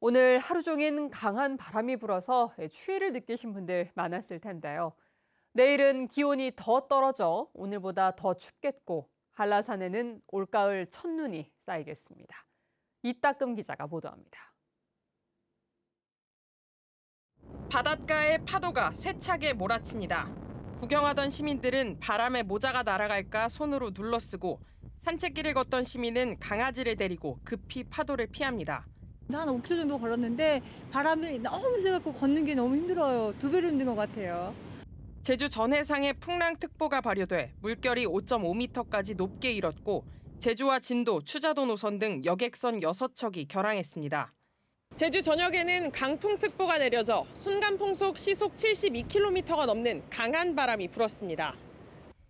오늘 하루 종일 강한 바람이 불어서 추위를 느끼신 분들 많았을 텐데요. 내일은 기온이 더 떨어져 오늘보다 더 춥겠고 한라산에는 올가을 첫눈이 쌓이겠습니다. 이따금 기자가 보도합니다. 바닷가의 파도가 세차게 몰아칩니다. 구경하던 시민들은 바람에 모자가 날아갈까 손으로 눌러쓰고 산책길을 걷던 시민은 강아지를 데리고 급히 파도를 피합니다. 한 5km 정도 걸었는데 바람이 너무 세갖고 걷는 게 너무 힘들어요. 2배로 힘든 것 같아요. 제주 전해상에 풍랑특보가 발효돼 물결이 5.5m까지 높게 일었고 제주와 진도, 추자도 노선 등 여객선 6척이 결항했습니다. 제주 전역에는 강풍특보가 내려져 순간풍속 시속 72km가 넘는 강한 바람이 불었습니다.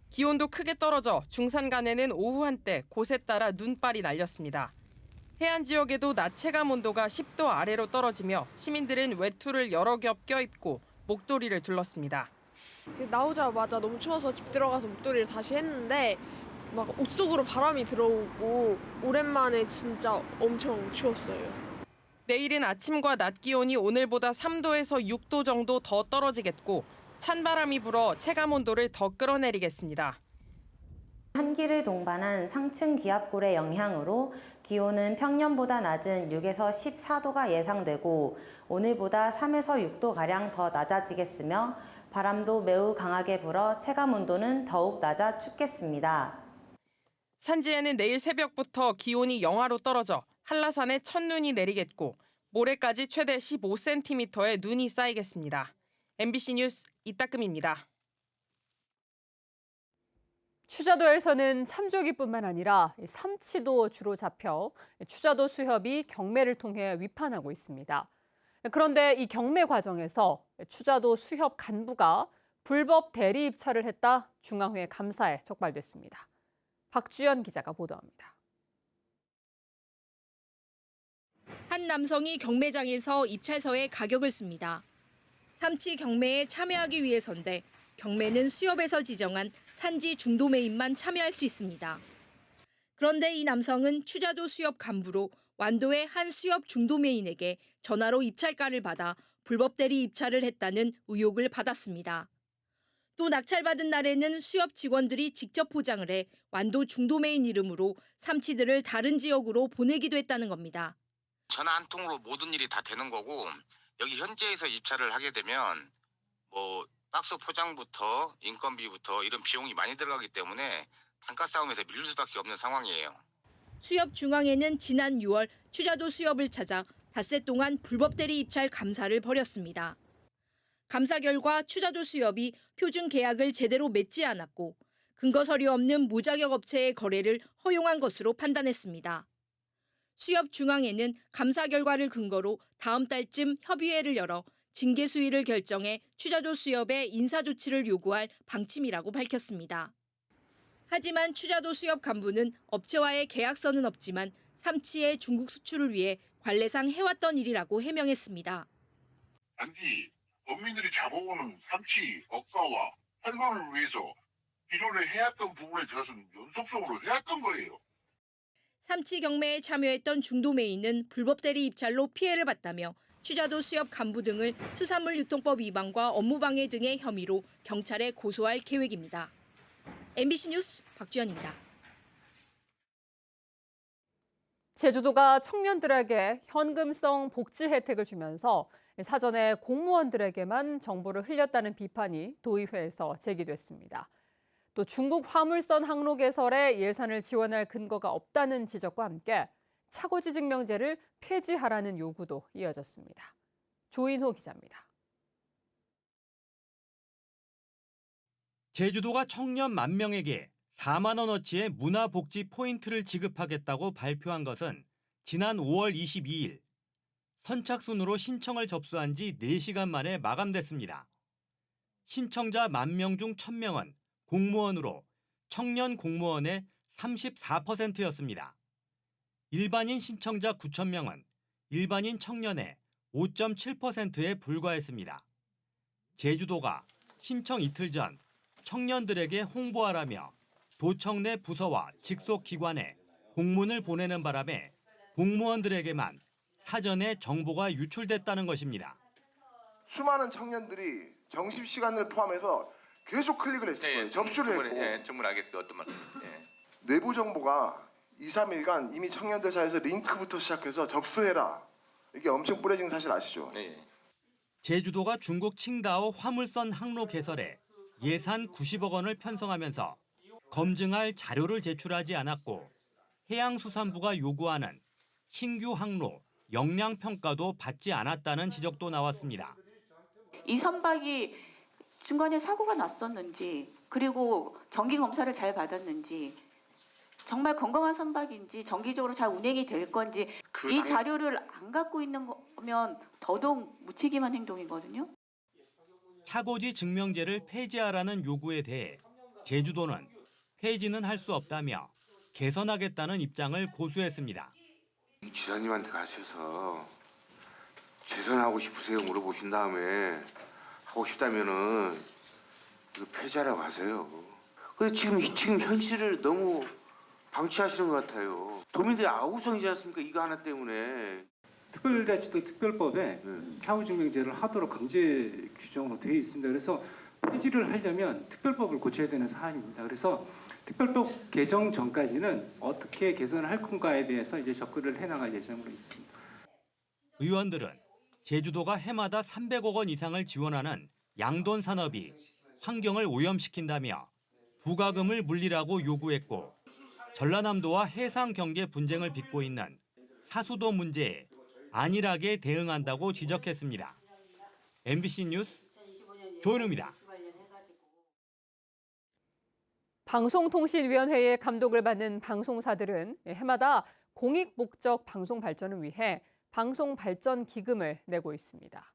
기온도 크게 떨어져 중산간에는 오후 한때 곳에 따라 눈발이 날렸습니다. 해안 지역에도 낮 체감 온도가 10도 아래로 떨어지며 시민들은 외투를 여러 겹 껴입고 목도리를 둘렀습니다. 나오자마자 너무 추워서 집 들어가서 목도리를 다시 했는데 막 옷 속으로 바람이 들어오고 오랜만에 진짜 엄청 추웠어요. 내일은 아침과 낮 기온이 오늘보다 3도에서 6도 정도 더 떨어지겠고 찬바람이 불어 체감 온도를 더 끌어내리겠습니다. 한기를 동반한 상층 기압골의 영향으로 기온은 평년보다 낮은 6에서 14도가 예상되고 오늘보다 3에서 6도가량 더 낮아지겠으며 바람도 매우 강하게 불어 체감 온도는 더욱 낮아 춥겠습니다. 산지에는 내일 새벽부터 기온이 영하로 떨어져 한라산에 첫눈이 내리겠고 모레까지 최대 15cm의 눈이 쌓이겠습니다. MBC 뉴스 이따금입니다. 추자도에서는 참조기뿐만 아니라 삼치도 주로 잡혀 추자도 수협이 경매를 통해 위판하고 있습니다. 그런데 이 경매 과정에서 추자도 수협 간부가 불법 대리 입찰을 했다 중앙회 감사에 적발됐습니다. 박주연 기자가 보도합니다. 한 남성이 경매장에서 입찰서에 가격을 씁니다. 삼치 경매에 참여하기 위해서인데 경매는 수협에서 지정한 산지 중도매인만 참여할 수 있습니다. 그런데 이 남성은 추자도 수협 간부로 완도의 한 수협 중도매인에게 전화로 입찰가를 받아 불법 대리 입찰을 했다는 의혹을 받았습니다. 또 낙찰받은 날에는 수협 직원들이 직접 포장을 해 완도 중도매인 이름으로 삼치들을 다른 지역으로 보내기도 했다는 겁니다. 전화 한 통으로 모든 일이 다 되는 거고 여기 현지에서 입찰을 하게 되면 박스 포장부터 인건비부터 이런 비용이 많이 들어가기 때문에 단가 싸움에서 밀릴 수밖에 없는 상황이에요. 수협 중앙회는 지난 6월 추자도 수협을 찾아 닷새 동안 불법 대리 입찰 감사를 벌였습니다. 감사 결과 추자도 수협이 표준 계약을 제대로 맺지 않았고 근거 서류 없는 무자격 업체의 거래를 허용한 것으로 판단했습니다. 수협 중앙회는 감사 결과를 근거로 다음 달쯤 협의회를 열어 징계 수위를 결정해 추자도 수협에 인사 조치를 요구할 방침이라고 밝혔습니다. 하지만 추자도 수협 간부는 업체와의 계약서는 없지만 삼치의 중국 수출을 위해 관례상 해왔던 일이라고 해명했습니다. 단지 어민들이 잡아오는 삼치, 어과와 활로를 위해서 필요를 해왔던 부분에 대해서는 연속적으로 해왔던 거예요. 삼치 경매에 참여했던 중도매인은 불법 대리 입찰로 피해를 봤다며 추자도 수협 간부 등을 수산물 유통법 위반과 업무방해 등의 혐의로 경찰에 고소할 계획입니다. MBC 뉴스 박주연입니다. 제주도가 청년들에게 현금성 복지 혜택을 주면서 사전에 공무원들에게만 정보를 흘렸다는 비판이 도의회에서 제기됐습니다. 또 중국 화물선 항로 개설에 예산을 지원할 근거가 없다는 지적과 함께 차고지 증명제를 폐지하라는 요구도 이어졌습니다. 조인호 기자입니다. 제주도가 청년 10,000명에게 4만 원어치의 문화복지 포인트를 지급하겠다고 발표한 것은 지난 5월 22일 선착순으로 신청을 접수한 지 4시간 만에 마감됐습니다. 신청자 10,000명 중 1,000명은 공무원으로 청년 공무원의 34%였습니다. 일반인 신청자 9,000명은 일반인 청년의 5.7%에 불과했습니다. 제주도가 신청 이틀 전 청년들에게 홍보하라며 도청 내 부서와 직속 기관에 공문을 보내는 바람에 공무원들에게만 사전에 정보가 유출됐다는 것입니다. 수많은 청년들이 정시 시간을 포함해서 계속 클릭을 했을 거예요. 접수를 했고. 정말 알겠어요. 어떤 말씀? 예. 내부 정보가 2, 3일간 이미 청년들 사이에서 링크부터 시작해서 접수해라. 이게 엄청 뿌려진 사실 아시죠? 네. 제주도가 중국 칭다오 화물선 항로 개설에 예산 90억 원을 편성하면서 검증할 자료를 제출하지 않았고 해양수산부가 요구하는 신규 항로 역량 평가도 받지 않았다는 지적도 나왔습니다. 이 선박이 중간에 사고가 났었는지 그리고 정기 검사를 잘 받았는지 정말 건강한 선박인지 정기적으로 잘 운행이 될 건지 이 자료를 안 갖고 있는 거면 더더욱 무책임한 행동이거든요. 차고지 증명제를 폐지하라는 요구에 대해 제주도는 폐지는 할 수 없다며 개선하겠다는 입장을 고수했습니다. 지사님한테 가셔서 개선하고 싶으세요 물어보신 다음에 하고 싶다면은 이거 폐지하라고 하세요. 근데 지금 현실을 너무 방치하시는 것 같아요. 도민들이 아우성이지 않습니까? 이거 하나 때문에. 특별자치도 특별법에 차후증명제를 하도록 강제 규정으로 되어 있습니다. 그래서 폐지를 하려면 특별법을 고쳐야 되는 사안입니다. 그래서 특별법 개정 전까지는 어떻게 개선을 할 건가에 대해서 이제 접근을 해나갈 예정으로 있습니다. 의원들은 제주도가 해마다 300억 원 이상을 지원하는 양돈 산업이 환경을 오염시킨다며 부과금을 물리라고 요구했고 전라남도와 해상 경계 분쟁을 빚고 있는 사수도 문제에 안일하게 대응한다고 지적했습니다. MBC 뉴스 조은우입니다. 방송통신위원회의 감독을 받는 방송사들은 해마다 공익 목적 방송 발전을 위해 방송 발전 기금을 내고 있습니다.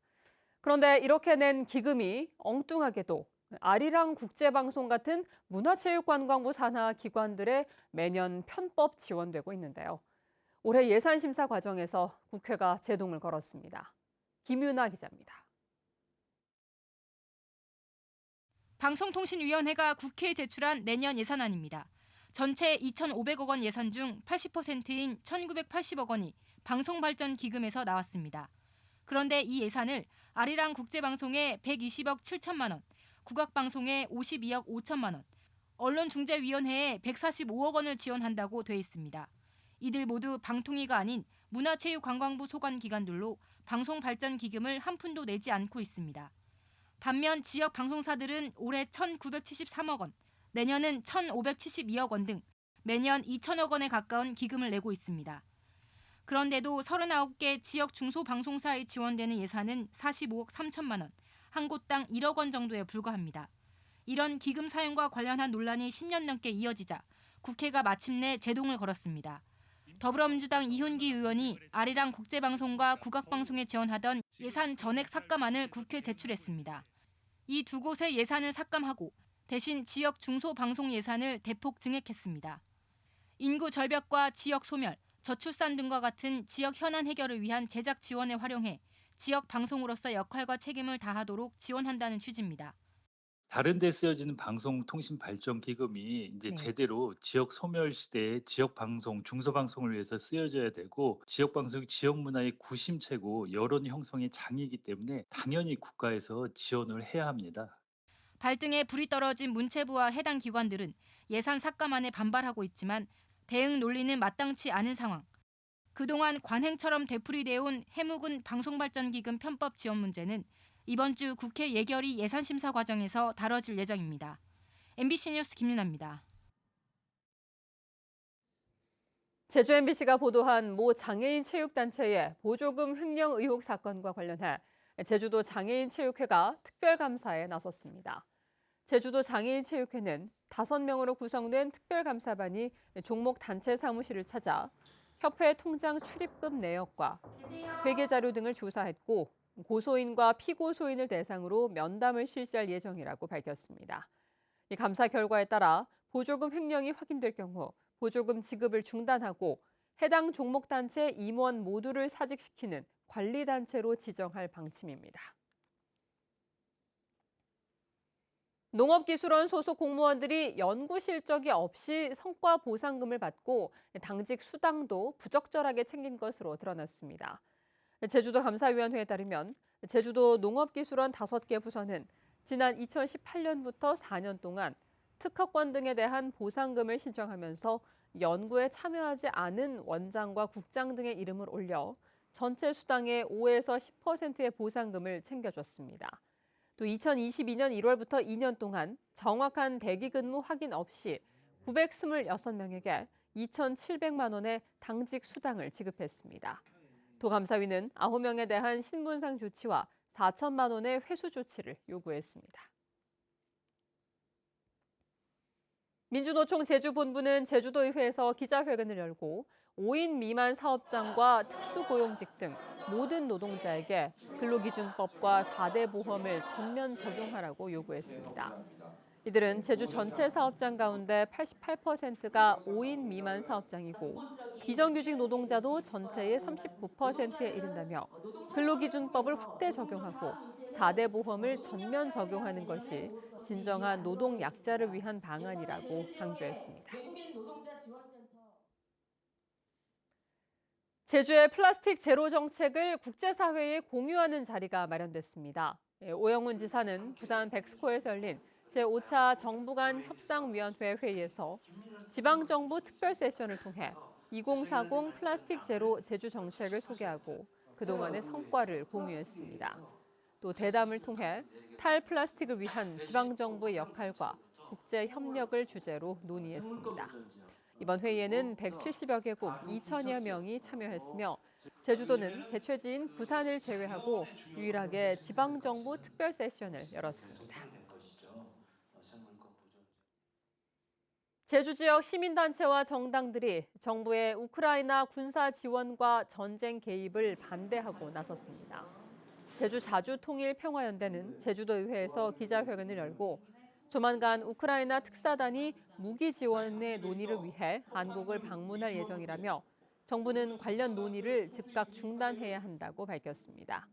그런데 이렇게 낸 기금이 엉뚱하게도 아리랑 국제방송 같은 문화체육관광부 산하 기관들의 매년 편법 지원되고 있는데요. 올해 예산심사 과정에서 국회가 제동을 걸었습니다. 김윤아 기자입니다. 방송통신위원회가 국회에 제출한 내년 예산안입니다. 전체 2,500억 원 예산 중 80%인 1,980억 원이 방송발전기금에서 나왔습니다. 그런데 이 예산을 아리랑 국제방송에 120억 7천만 원, 국악방송에 52억 5천만 원, 언론중재위원회에 145억 원을 지원한다고 돼 있습니다. 이들 모두 방통위가 아닌 문화체육관광부 소관 기관들로 방송발전기금을 한 푼도 내지 않고 있습니다. 반면 지역 방송사들은 올해 1,973억 원, 내년은 1,572억 원 등 매년 2천억 원에 가까운 기금을 내고 있습니다. 그런데도 39개 지역 중소방송사에 지원되는 예산은 45억 3천만 원, 한 곳당 1억 원 정도에 불과합니다. 이런 기금 사용과 관련한 논란이 10년 넘게 이어지자 국회가 마침내 제동을 걸었습니다. 더불어민주당 이훈기 의원이 아리랑 국제방송과 국악방송에 지원하던 예산 전액 삭감안을 국회에 제출했습니다. 이 두 곳의 예산을 삭감하고 대신 지역 중소방송 예산을 대폭 증액했습니다. 인구 절벽과 지역 소멸, 저출산 등과 같은 지역 현안 해결을 위한 제작 지원에 활용해 지역 방송으로서 역할과 책임을 다하도록 지원한다는 취지입니다. 다른 데 쓰여지는 방송통신발전기금이 이제 제대로 지역 소멸 시대에 지역 방송, 중소방송을 위해서 쓰여져야 되고 지역 방송이 지역 문화의 구심체고 여론 형성의 장이기 때문에 당연히 국가에서 지원을 해야 합니다. 발등에 불이 떨어진 문체부와 해당 기관들은 예산 삭감안에 반발하고 있지만 대응 논리는 마땅치 않은 상황. 그동안 관행처럼 되풀이되어 온 해묵은 방송발전기금 편법 지원 문제는 이번 주 국회 예결위 예산심사 과정에서 다뤄질 예정입니다. MBC 뉴스 김윤아입니다. 제주 MBC가 보도한 모 장애인 체육단체의 보조금 횡령 의혹 사건과 관련해 제주도 장애인체육회가 특별감사에 나섰습니다. 제주도 장애인체육회는 5명으로 구성된 특별감사반이 종목 단체 사무실을 찾아 협회 통장 출입금 내역과 회계 자료 등을 조사했고 고소인과 피고소인을 대상으로 면담을 실시할 예정이라고 밝혔습니다. 이 감사 결과에 따라 보조금 횡령이 확인될 경우 보조금 지급을 중단하고 해당 종목 단체 임원 모두를 사직시키는 관리단체로 지정할 방침입니다. 농업기술원 소속 공무원들이 연구 실적이 없이 성과 보상금을 받고 당직 수당도 부적절하게 챙긴 것으로 드러났습니다. 제주도 감사위원회에 따르면 제주도 농업기술원 5개 부서는 지난 2018년부터 4년 동안 특허권 등에 대한 보상금을 신청하면서 연구에 참여하지 않은 원장과 국장 등의 이름을 올려 전체 수당의 5에서 10%의 보상금을 챙겨줬습니다. 또 2022년 1월부터 2년 동안 정확한 대기 근무 확인 없이 926명에게 2,700만 원의 당직 수당을 지급했습니다. 도감사위는 9명에 대한 신분상 조치와 4천만 원의 회수 조치를 요구했습니다. 민주노총 제주본부는 제주도의회에서 기자회견을 열고 5인 미만 사업장과 특수고용직 등 모든 노동자에게 근로기준법과 4대 보험을 전면 적용하라고 요구했습니다. 이들은 제주 전체 사업장 가운데 88%가 5인 미만 사업장이고 비정규직 노동자도 전체의 39%에 이른다며 근로기준법을 확대 적용하고 4대 보험을 전면 적용하는 것이 진정한 노동 약자를 위한 방안이라고 강조했습니다. 제주의 플라스틱 제로 정책을 국제사회에 공유하는 자리가 마련됐습니다. 오영훈 지사는 부산 백스코에서 열린 제5차 정부 간 협상위원회 회의에서 지방정부 특별 세션을 통해 2040 플라스틱 제로 제주 정책을 소개하고 그동안의 성과를 공유했습니다. 또 대담을 통해 탈플라스틱을 위한 지방정부의 역할과 국제 협력을 주제로 논의했습니다. 이번 회의에는 170여 개국 2천여 명이 참여했으며 제주도는 개최지인 부산을 제외하고 유일하게 지방정부 특별 세션을 열었습니다. 제주 지역 시민단체와 정당들이 정부의 우크라이나 군사 지원과 전쟁 개입을 반대하고 나섰습니다. 제주 자주통일평화연대는 제주도의회에서 기자회견을 열고 조만간 우크라이나 특사단이 무기 지원의 논의를 위해 한국을 방문할 예정이라며 정부는 관련 논의를 즉각 중단해야 한다고 밝혔습니다.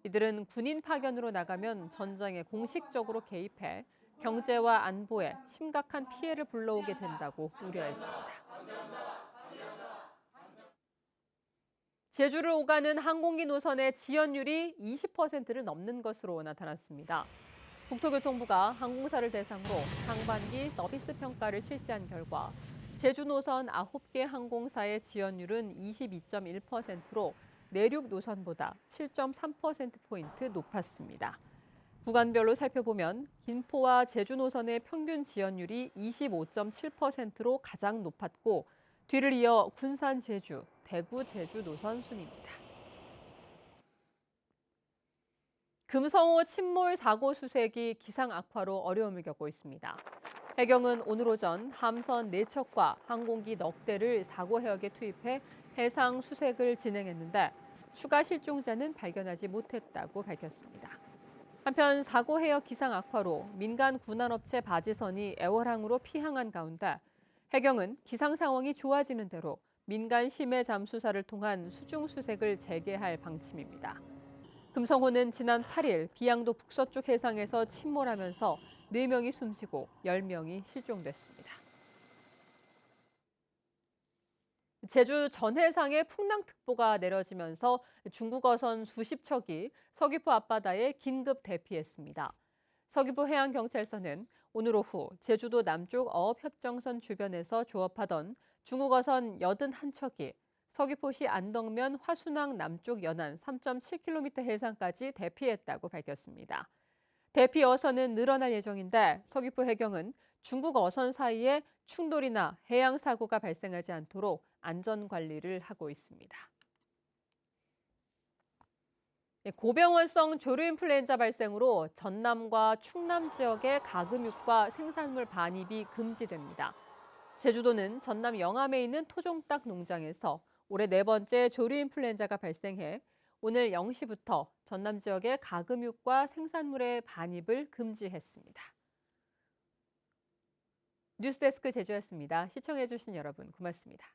이들은 군인 파견으로 나가면 전쟁에 공식적으로 개입해 경제와 안보에 심각한 피해를 불러오게 된다고 우려했습니다. 제주를 오가는 항공기 노선의 지연율이 20%를 넘는 것으로 나타났습니다. 국토교통부가 항공사를 대상으로 상반기 서비스 평가를 실시한 결과 제주 노선 9개 항공사의 지연율은 22.1%로 내륙 노선보다 7.3%포인트 높았습니다. 구간별로 살펴보면 김포와 제주 노선의 평균 지연율이 25.7%로 가장 높았고 뒤를 이어 군산 제주, 대구 제주 노선 순입니다. 금성호 침몰 사고 수색이 기상 악화로 어려움을 겪고 있습니다. 해경은 오늘 오전 함선 4척과 항공기 넉 대를 사고 해역에 투입해 해상 수색을 진행했는데 추가 실종자는 발견하지 못했다고 밝혔습니다. 한편 사고 해역 기상 악화로 민간 군안업체 바지선이 애월항으로 피항한 가운데 해경은 기상 상황이 좋아지는 대로 민간 심해 잠수사를 통한 수중 수색을 재개할 방침입니다. 금성호는 지난 8일 비양도 북서쪽 해상에서 침몰하면서 4명이 숨지고 10명이 실종됐습니다. 제주 전해상에 풍랑특보가 내려지면서 중국 어선 수십 척이 서귀포 앞바다에 긴급 대피했습니다. 서귀포 해양경찰서는 오늘 오후 제주도 남쪽 어업협정선 주변에서 조업하던 중국 어선 81척이 서귀포시 안덕면 화순항 남쪽 연안 3.7km 해상까지 대피했다고 밝혔습니다. 대피 어선은 늘어날 예정인데 서귀포 해경은 중국 어선 사이에 충돌이나 해양 사고가 발생하지 않도록 안전 관리를 하고 있습니다. 고병원성 조류인플루엔자 발생으로 전남과 충남 지역의 가금육과 생산물 반입이 금지됩니다. 제주도는 전남 영암에 있는 토종닭 농장에서 올해 4번째 조류인플루엔자가 발생해 오늘 0시부터 전남 지역의 가금육과 생산물의 반입을 금지했습니다. 뉴스데스크 제주였습니다. 시청해주신 여러분 고맙습니다.